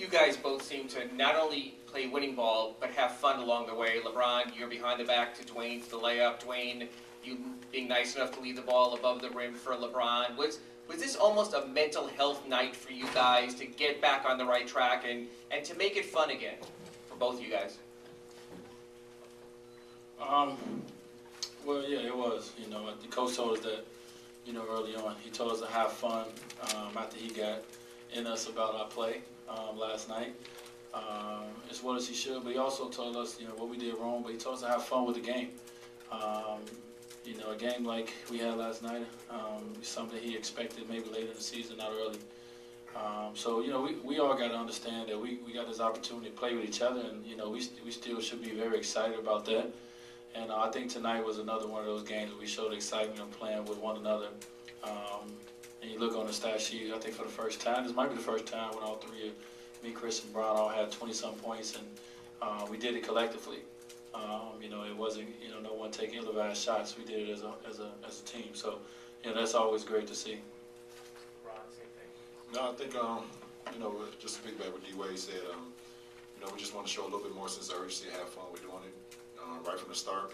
you guys both seem to not only play winning ball, but have fun along the way. LeBron, you're behind the back to Dwyane for the layup. Dwyane, you being nice enough to leave the ball above the rim for LeBron. Was this almost a mental health night for you guys to get back on the right track and to make it fun again for both of you guys? Well, yeah, it was. You know, the coach told us that, you know, early on. He told us to have fun after he got in us about our play last night, as well as he should. But he also told us, you know, what we did wrong. But he told us to have fun with the game. You know, a game like we had last night, something he expected maybe later in the season, not early. So, you know, we all got to understand that we got this opportunity to play with each other, and, you know, we still should be very excited about that. And I think tonight was another one of those games where we showed excitement of playing with one another. And you look on the stat sheet, I think for the first time, this might be the first time when all three of me, Chris, and Brown all had 20-some points, and we did it collectively. You know, it wasn't, you know, no one taking ill-advised shots. We did it as a team. So, you know, that's always great to see. Ron, same thing. No, I think, you know, just to piggyback what D-Wade said, you know, we just want to show a little bit more sense of urgency, have fun with doing it right from the start.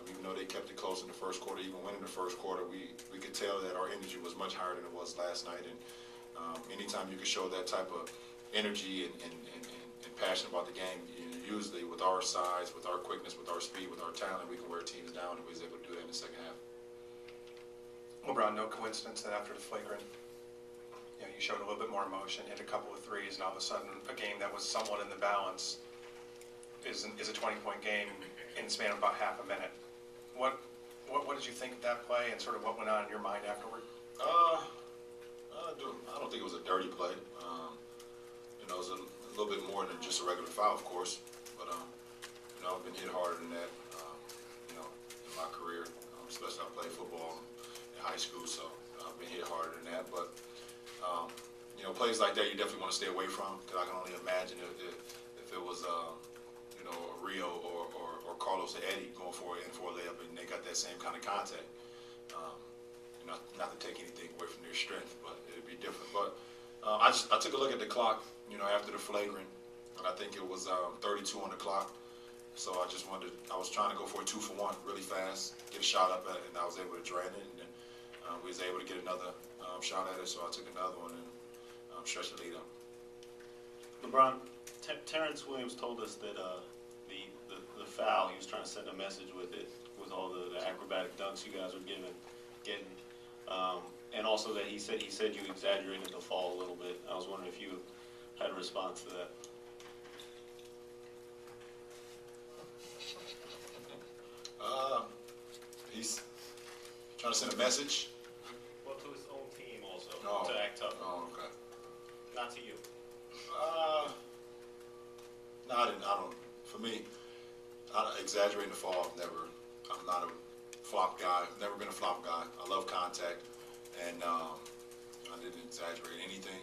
Even though they kept it close in the first quarter, even winning the first quarter, we could tell that our energy was much higher than it was last night. And anytime you can show that type of energy and passion about the game, usually with our size, with our quickness, with our speed, with our talent, we can wear teams down, and we was able to do that in the second half. LeBron, no coincidence that after the flagrant, you know, you showed a little bit more emotion, hit a couple of threes, and all of a sudden a game that was somewhat in the balance is a 20-point game in the span of about half a minute. What did you think of that play, and sort of what went on in your mind afterward? I don't think it was a dirty play. You know, it was a little bit more than just a regular foul, of course. But you know, I've been hit harder than that. You know, in my career, especially I played football in high school, so I've been hit harder than that. But you know, plays like that you definitely want to stay away from, because I can only imagine if it was you know, Rio or Carlos or Eddie going for a layup, and they got that same kind of contact. You know, not to take anything away from their strength, but it'd be different. But I took a look at the clock, you know, after the flagrant, and I think it was 32 on the clock. So I was trying to go for a 2-for-1 really fast, get a shot up at it, and I was able to drain it, and then we was able to get another shot at it. So I took another one and stretched the lead up. LeBron, Terrence Williams told us that the foul, he was trying to send a message with it, with all the acrobatic dunks you guys were getting, and also that he said you exaggerated the fall a little bit. I was wondering if you had a response to that. He's trying to send a message. Well, to his own team also, Oh. to act tough. Oh, okay. Not to you. No, I don't. For me, exaggerating the fall, I'm not a flop guy. I've never been a flop guy. I love contact, and I didn't exaggerate anything.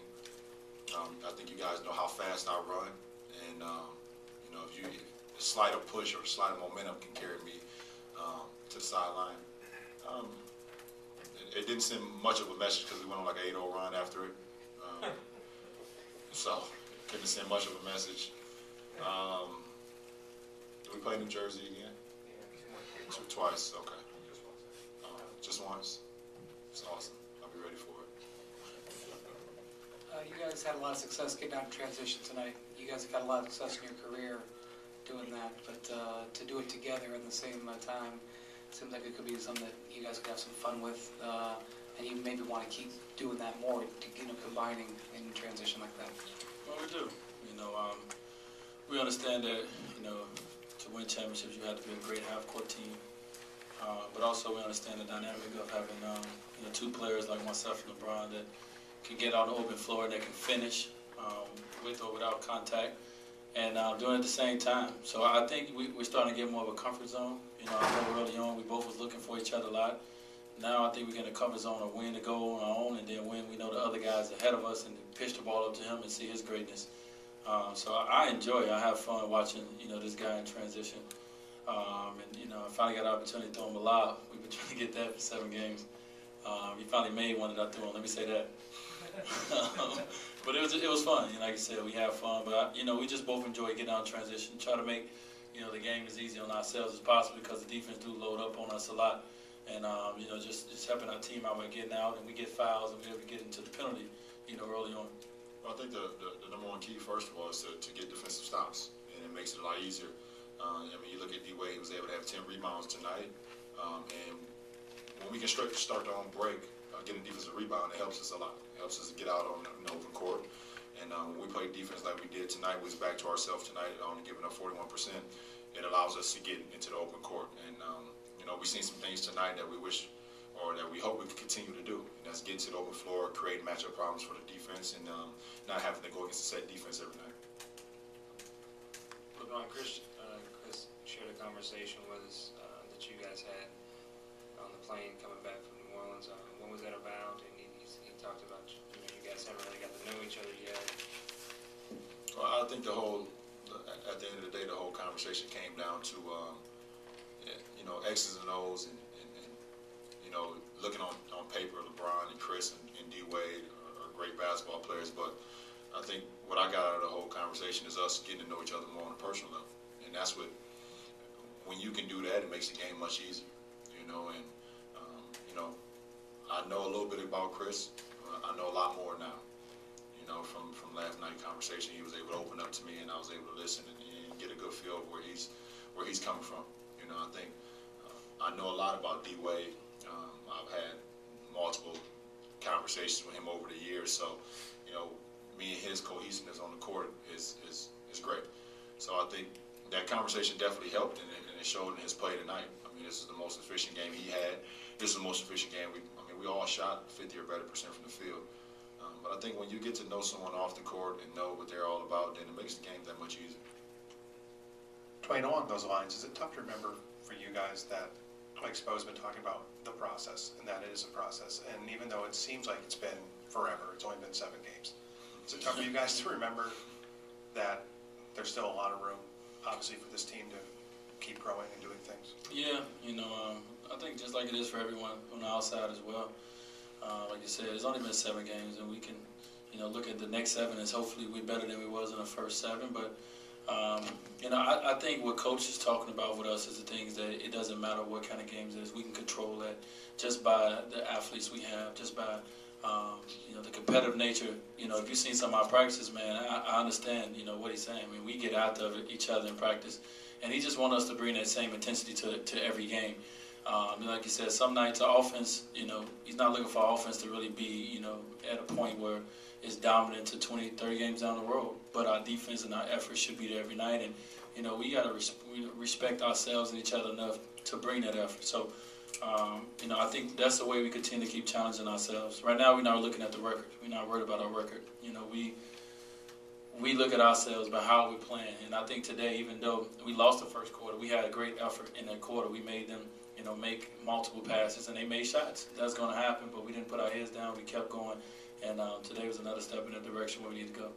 I think you guys know how fast I run, and you know, if a slight of push or a slight of momentum can carry me to the sideline. It didn't send much of a message because we went on like an 8-0 run after it, so couldn't send much of a message. Do we play New Jersey again? Yeah. Twice, okay. Just once. It's awesome. I'll be ready for it. You guys had a lot of success getting out in transition tonight. You guys have had a lot of success in your career doing that, but to do it together at the same time, seems like it could be something that you guys could have some fun with, and you maybe want to keep doing that more, you know, combining in transition like that. Well, we do. You know, we understand that, you know, to win championships, you have to be a great half-court team. But also we understand the dynamic of having you know, two players like myself and LeBron that can get on the open floor and they can finish with or without contact, and doing it at the same time. So I think we're starting to get more of a comfort zone. You know, I know early on we both was looking for each other a lot. Now I think we get in a comfort zone of when to go on our own, and then when we know the other guys ahead of us, and pitch the ball up to him and see his greatness. So I enjoy it. I have fun watching, you know, this guy in transition. And, you know, I finally got an opportunity to throw him a lob. We've been trying to get that for 7 games. He finally made one that I threw on. Let me say that. But it was fun. Like you said, we have fun. But we just both enjoy getting out in transition, try to make the game as easy on ourselves as possible because the defense do load up on us a lot, and just helping our team out by getting out, and we get fouls and we're able to get into the penalty, early on. Well, I think the number one key, first of all, is to get defensive stops, and it makes it a lot easier. You look at Dwyane, he was able to have 10 rebounds tonight, and when we can start the on break, getting defensive rebound, it helps us a lot. It helps us to get out on the open court. And when we play defense like we did tonight, we was back to ourselves tonight, only giving up 41%. It allows us to get into the open court. And, we've seen some things tonight that we wish or that we hope we can continue to do. And that's get to the open floor, create matchup problems for the defense, and not having to go against a set defense every night. LeBron, Chris shared a conversation with us that you guys had on the plane coming back from New Orleans. What was that about? And he talked about, you guys haven't really got to know each other yet. Well, I think at the end of the day, the whole conversation came down to, X's and O's and looking on paper, LeBron and Chris and D-Wade are great basketball players, but I think what I got out of the whole conversation is us getting to know each other more on a personal level. And that's when you can do that, it makes the game much easier, I know a little bit about Chris. I know a lot more now, from last night's conversation. He was able to open up to me, and I was able to listen and get a good feel of where he's coming from. I think I know a lot about D-Wade. I've had multiple conversations with him over the years, so me and his cohesiveness on the court is great. So I think that conversation definitely helped, and it showed in his play tonight. This is the most efficient game he had. This is the most efficient game. We all shot 50 or better % from the field. But I think when you get to know someone off the court and know what they're all about, then it makes the game that much easier. Dwyane, along those lines, is it tough to remember for you guys that, like Spo's been talking about, the process, and that it is a process, and even though it seems like it's been forever, it's only been 7 games, is it tough for you guys to remember that there's still a lot of room, obviously, for this team to keep growing and doing things? Yeah, I think just like it is for everyone on the outside as well. Like you said, it's only been 7 games, and we can, look at the next 7 as hopefully we're better than we was in the first 7. But, I think what Coach is talking about with us is the things that it doesn't matter what kind of games it is. We can control that just by the athletes we have, just by, the competitive nature. If you've seen some of our practices, man, I understand, what he's saying. We get after each other in practice, and he just wants us to bring that same intensity to every game. Like you said, some nights our offense, he's not looking for offense to really be, at a point where it's dominant to 20, 30 games down the road. But our defense and our effort should be there every night. And, we got to respect ourselves and each other enough to bring that effort. So, I think that's the way we continue to keep challenging ourselves. Right now, we're not looking at the record. We're not worried about our record. We look at ourselves by how we're playing. And I think today, even though we lost the first quarter, we had a great effort in that quarter. We made them make multiple passes, and they made shots. That's going to happen, but we didn't put our heads down. We kept going, and today was another step in the direction where we need to go.